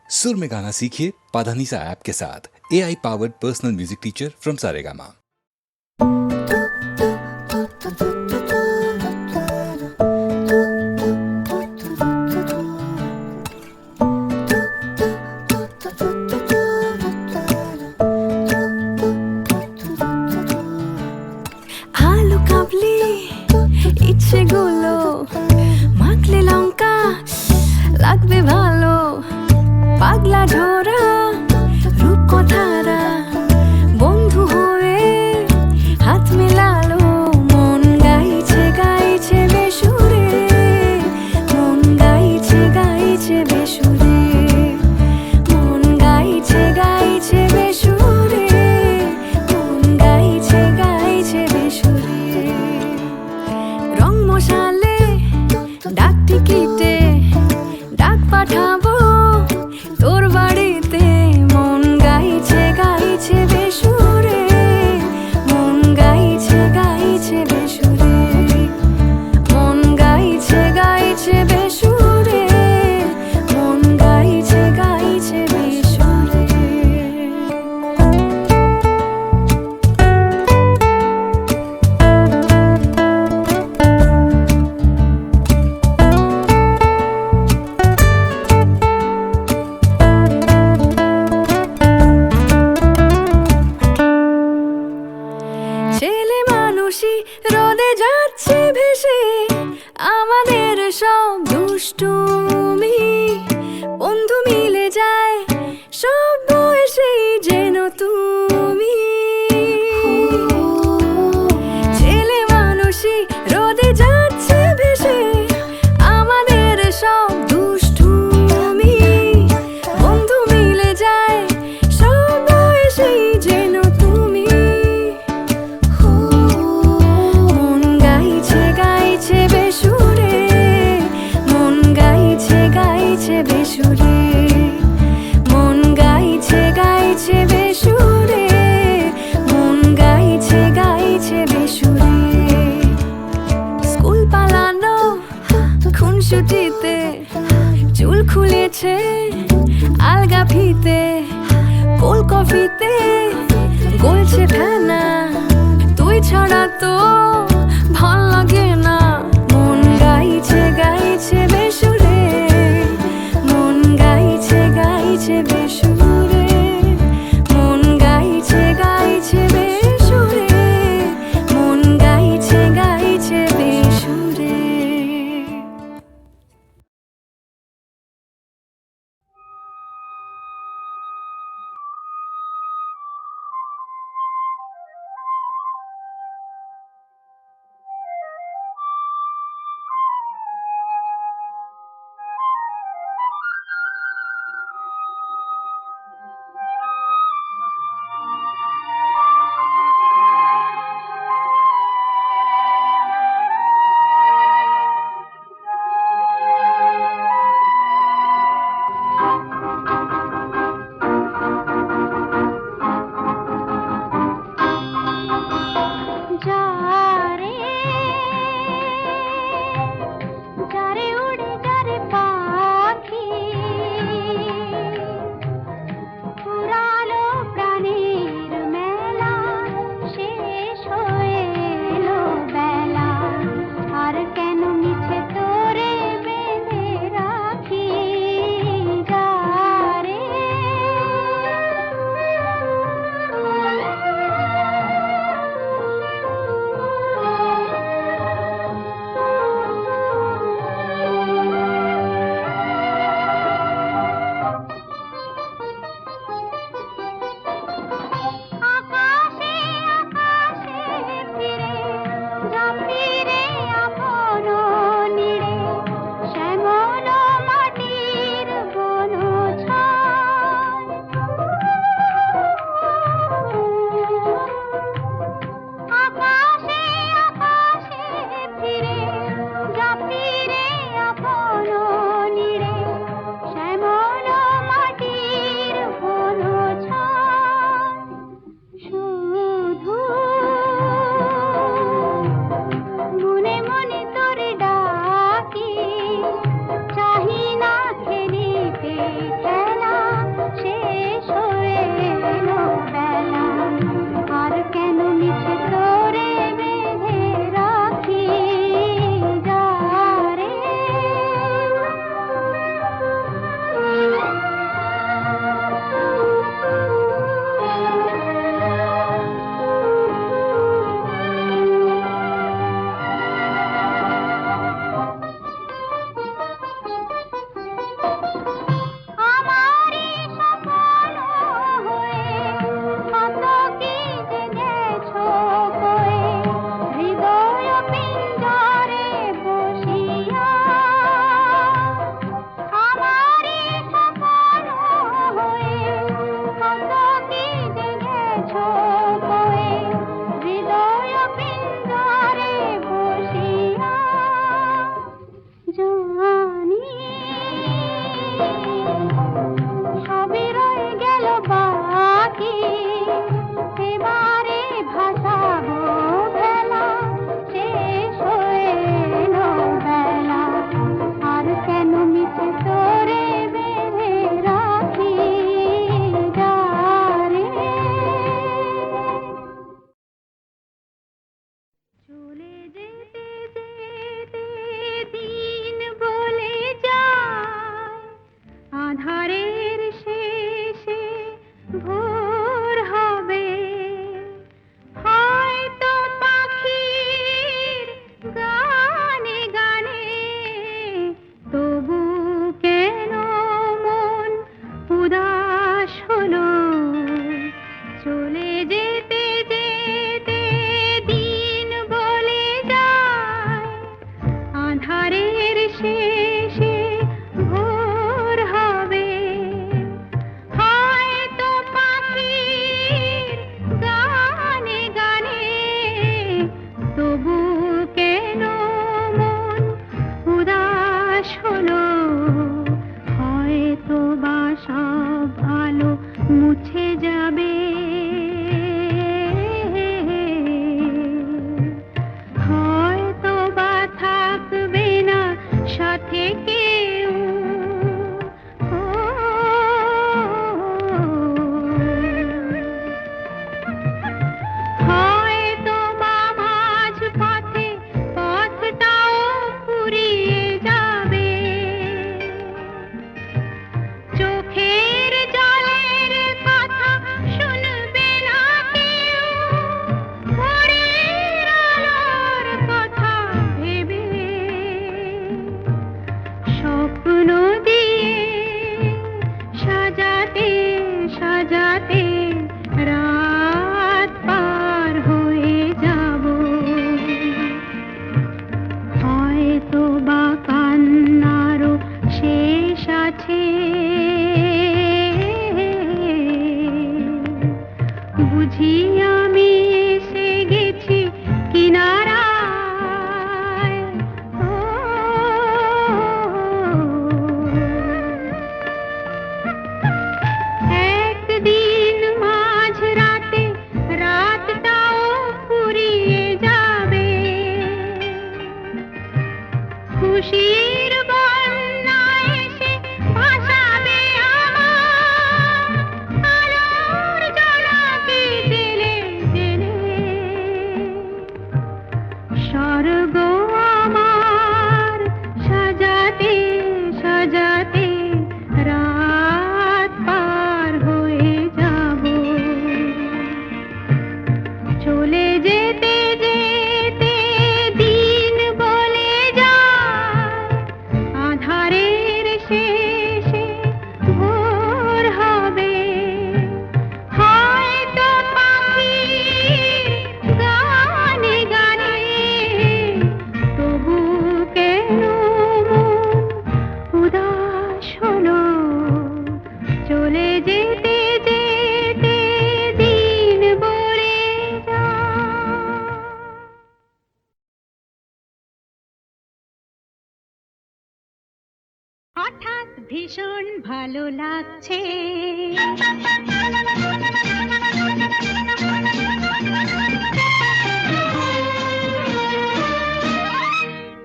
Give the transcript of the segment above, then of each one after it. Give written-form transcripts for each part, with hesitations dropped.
सुर में गाना सीखिए पाधानीसा ऐप के साथ AI powered personal music teacher from Saregama. আলু কাবলি ইচ্ছে গুলো মাখলে লঙ্কা লাগবে ভালো পাগলা ঝোরা রূপকথারা বন্ধু হয়ে হাত মেলালো মন গাইছে গাইছে বেসুরে মন গাইছে গাইছে বেসুরে মন গাইছে গাইছে বেসুরে মন গাইছে গাইছে বেসুরে রং মশালে ডাক টিকিটে ডাক পাঠাবো তোর বাড়িতে মন গাইছে গাইছে বেসুরে মন গাইছে গাইছে বেসুরে মন গাইছে গাইছে বেসুরে মন গাইছে গাইছে বেসুরে ছেলে মানুষই রোদে যাচ্ছে ভেসে আমাদের সব দুষ্টুমি বন্ধু মিলে যায় সব বয়সেই যেন তুমি ছেলে মানুষই রোদে যাচ্ছে ভেসে আমাদের সব দুষ্টুমি বন্ধু মিলে যায় সব বয়সেই যেন তুমি মন গাইছে গাইছে বেসুরে মন গাইছে গাইছে বেসুরে মন গাইছে গাইছে বেসুরে মন গাইছে গাইছে বেসুরে স্কুল পালানো খুনসুটিতে চুল খুলেছে আলগা ফিতে কোল কফিতে গলছে ফেনা তুই ছাড়া তো ভাল লাগে না মন গাইছে গাইছে বেসুরে মন গাইছে গাইছে বেসুরে মন গাইছে গাইছে বেসুরে মন গাইছে গাইছে বেসুরে আঁধারের শেষে ভোর হবে, হয়তো পাখির গানে গানে, তবু কেন মন উদাস হলো, চলে যেতে যেতে দিন বলে যায়, আঁধারের শেষে ভোর হবে, হয়তো পাখির গানে গানে, তবু কেন মন উদাস হলো, হয়তো বা সব আলো মুছে যাবে, হয়তো বা থাকবে না সাথে কেউ, হয়তো বা মাঝ পথে পথটাও ফুরিয়ে যাবে, চোখের জলের কথা শুনবে না কেউ, ভোরের আলোর কথা ভেবে, স্বপ্ন দিয়ে সাজাতে সাজাতে রাত পার হয়ে যাব, হয়তো বা কান্নারও শেষ আছে, বুঝি আমি এসে গেছি কিনারায়, একদিন মাঝ রাতে রাতটাও ফুরিয়ে যাবে, খুশির বন্যা এসে ভাসাবে আমার, আলোর জোনাকি জেলে জেলে, স্বর্গ আমার সাজাতে সাজাতে রাত পার হয়ে যাব, চলে যেতে যেতে দিন বলে যায়, আঁধারের শেষে ভোর হবে, হয়তো পাখির গানে গানে, তবু কেন মন উদাস হলো, চলে যেতে যেতে দিন বলে যায়। হঠাৎ ভীষণ ভালো লাগছে,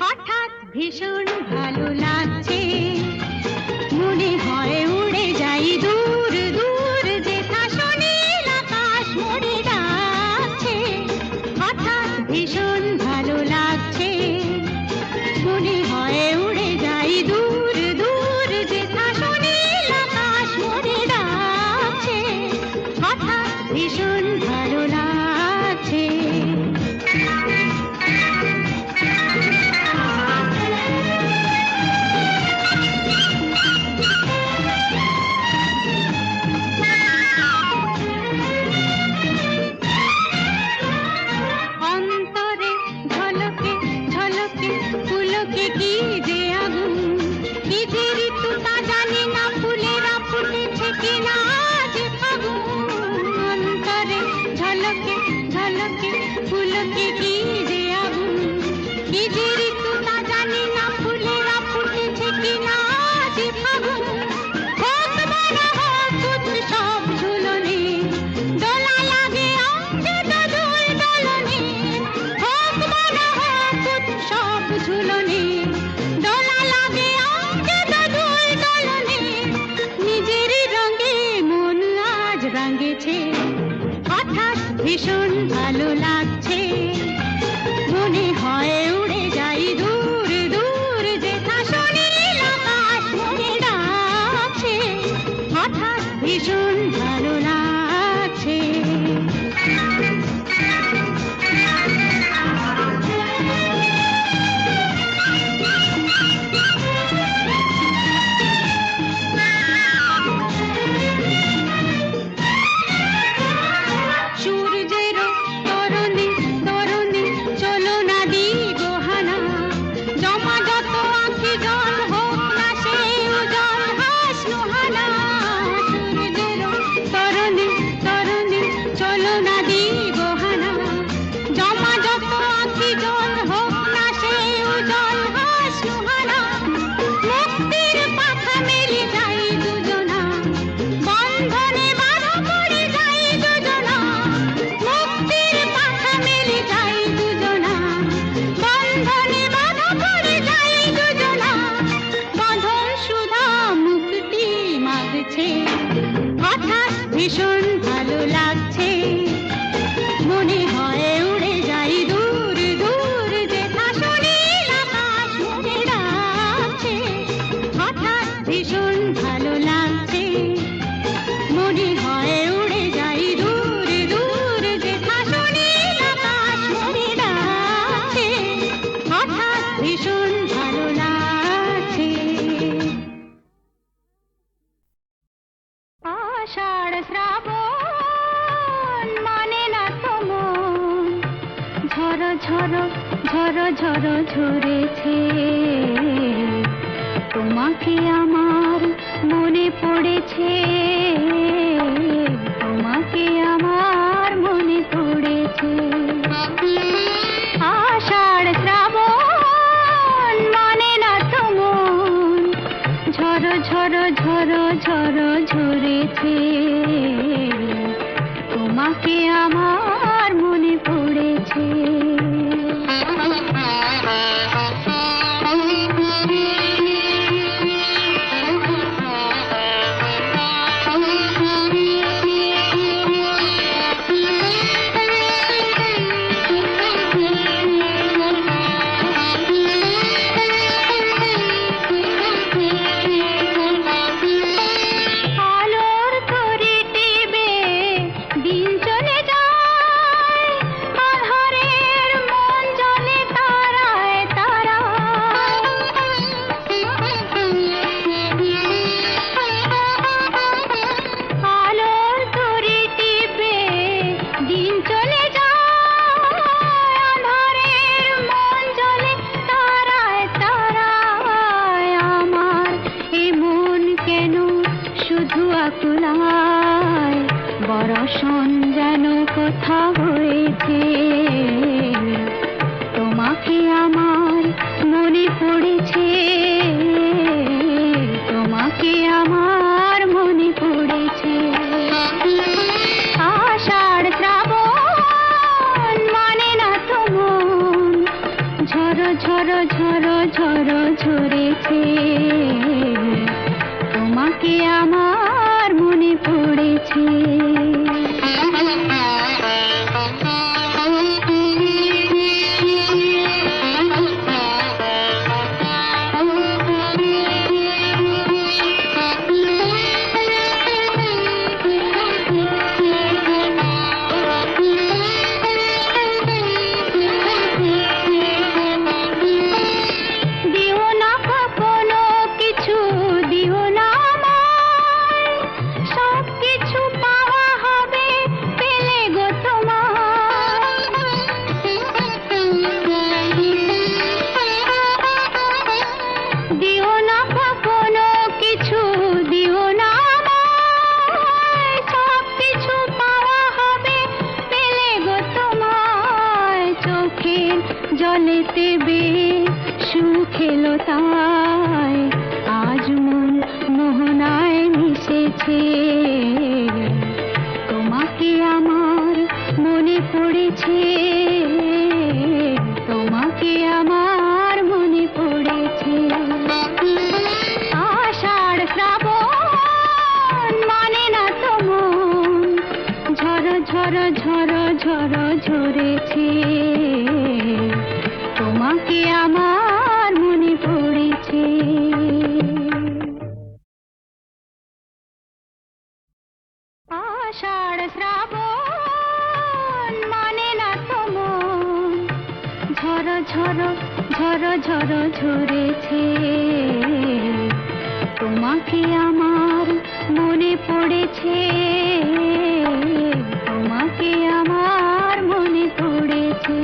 হঠাৎ ভীষণ ভালো লাগছে, মনে হয় উড়ে যাই দূর দূর, যেথা সুনীল আকাশ মোড়ে ডাকছে, হঠাৎ ভীষণ ভালো লাগছে, মনে হয় উড়ে যাই দূর দূর, যেথা সুনীল আকাশ মোড়ে ডাকছে, হঠাৎ ভীষণ ভালো লাগছে। অন্তরে ঝলকে ঝলকে ফুলকে কি যে আগুন, কি যে ঋতু তা জানি না, ফুলেরা ফুটেছে কিনা আজ ফাগুন, অন্তরে ঝলকে ঝলকে ফুলকে কি যে আগুন, কি যে ঋতু তা জানি না, ফুলেরা ফুটেছে কিনা আজ ফাগুন, হোক বড় হোক উৎসব ঝুলনে, দোলা লাগে অঙ্গে দোল দোলনে, হোক বড় হোক উৎসব ঝুলনে, দোলা লাগে অঙ্গে দোল দোলনে, নিজের রঙে মন আজ রাঙেছে, হঠাৎ ভীষণ ভালো লাগছে, মনে হয় উড়ে যাই দূর দূর, যেথা সুনীল আকাশ মোড়ে ডাকছে, হঠাৎ ভীষণ ভালো লাগছে। সূর্যেরও তরুণী তরুণী চলো না দিব হানা, জমা যত আঁখি জল হোক না সে উজ্জ্বল হাসলো হানা। সূর্যেরও তরুণী তরুণী চলো না দিব হানা, জমা যত আঁখি জল হোক না সে উজ্জ্বল হাসলো হানা। মুক্তির পাখা মেলে যাই দুজনা, বন্ধনে বাঁধা পড়ে যাই দুজনা। মুক্তির পাখা মেলে যাই দুজনা, বন্ধনে বাঁধা পড়ে যাই দুজনা। বাঁধন সুধা মুক্তি মাগছে, হঠাৎ ভীষণ ভালো লাগছে। মনে হয় উড়ে যাই দূর দূর, যেথা সুনীল আকাশ মোরে ডাকছে। হঠাৎ ভীষণ ভালো লাগছে, মনে হয় উড়ে যাই দূর দূর, যেথা সুনীল আকাশ মোরে ডাকছে। হঠাৎ ভীষণ ভালো লাগছে। আষাঢ় শ্রাবণ মানে না তো মন, ঝড়ো ঝড়ো ঝড়ো ঝড়ো ঝরেছে। তোমাকে আমার মনে পড়েছে, তোমাকে আমার মনে পড়েছে। আষাঢ় শ্রাবণ মানে না তো মন, ঝড়ো ঝড়ো ঝড়ো ঝড়ো ঝরেছে। তোমাকে আমার মনে পড়েছে। আলোর তরি টিবে দিন চলে যায়, আঁধারের মন জ্বলে তারায় তারায়। আলোর তরি টিবে দিন চলে যায়, আঁধারের মন জ্বলে তারায় তারায়। আমার এ মন কেন শুধু আকুলায়, বরষণ যেন কোথা হয়েছে। তোমাকে আমার মনে পড়েছে, তোমাকে আমার মনে পড়েছে। আষাঢ় শ্রাবণ মানে না তো মন, ঝড়ো ঝড়ো ঝড়ো ঝড়ো ঝরেছে। তোমাকে আমার মনে পড়েছে। দিও না কখনো কিছু, দিও না আমায়, সব কিছু পাওয়া হবে পেলে গো তোমার। দিও না কখনো কিছু, দিও না আমায়, সব কিছু পাওয়া হবে পেলে গো তোমায়। চোখের জলেতে বে সুখ এলো তাই, আজ মন মোহনায় মিশেছে। তোমাকে আমার মনে পড়েছে, তোমাকে আমার মনে পড়েছে। আষাঢ় শ্রাবণ মানে না তো মন, ঝড়ো ঝড়ো ঝড়ো ঝড়ো ঝরেছে। তোমাকে আমার মনে পড়েছে। আষাঢ় শ্রাবণ মানে না তো মন, ঝড় ঝড় ঝড় ঝড় ঝরেছে, তোমাকে আমার মনে পড়েছে, তোমাকে আমার মনে পড়েছে।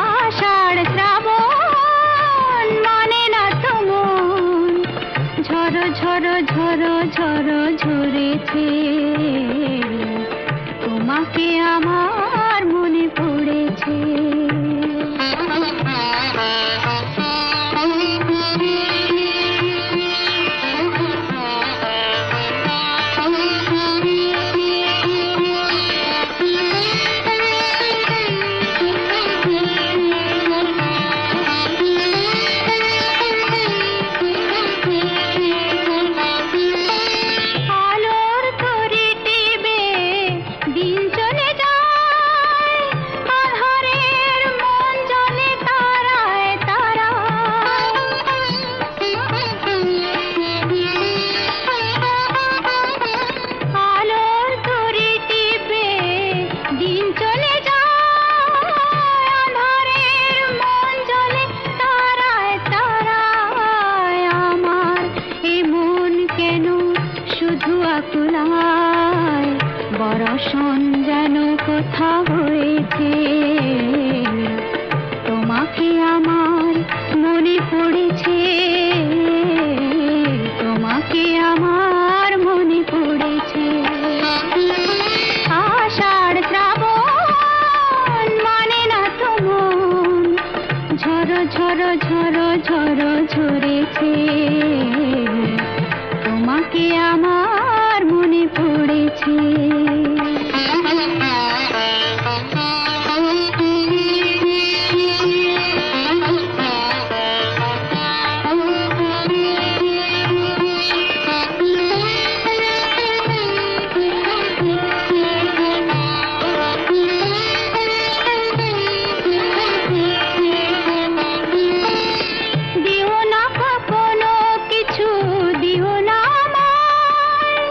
আষাঢ় শ্রাবণ মানে না তো মন, ঝড় ঝড় ঝড় ঝড় ঝরেছে, তোমাকে আমার মনে পড়েছে। আলোর তরি টিবে দিন চলে যায়, আঁধারের মন জ্বলে তারায় তারায়। আলোর তরি টিবে দিন চলে যায়, আঁধারের মন জ্বলে তারায় তারায়। আমার এ মন কেন শুধু আকুলায়, বরষণ যেন কোথা হয়েছে, তোমাকে আমার মনে পড়েছে, তোমাকে আমার মনে পড়েছে। আষাঢ় শ্রাবণ মানে না তো মন, ঝড় ঝড় ঝড় ঝড় ঝরেছে, তোমাকে আমার মনে পড়েছে। দিও না কখনো কিছু, দিও না আমায়,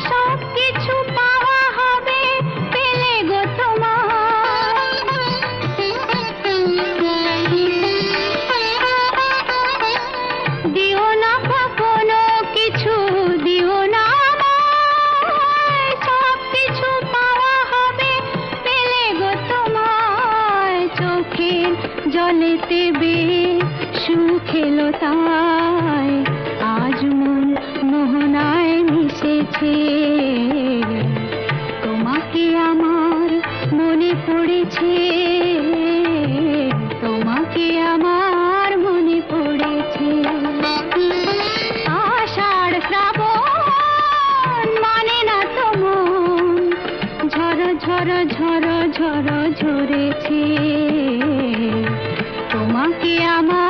সব কিছু পাওয়া হবে পেলে গো তোমার। দিও না কখনো কিছু, দিও না আমায়, সব কিছু পাওয়া হবে পেলে গো তোমায়। চোখের জলেতে সুখ এলো তাই, আজ মন মোহনায় মিশেছে, তোমাকে আমার মনে পড়েছে, তোমাকে আমার মনে পড়েছে। আষাঢ় শ্রাবণ মানে না তো মন, ঝড় ঝড় ঝড় ঝড় ঝরেছে, তোমাকে আমার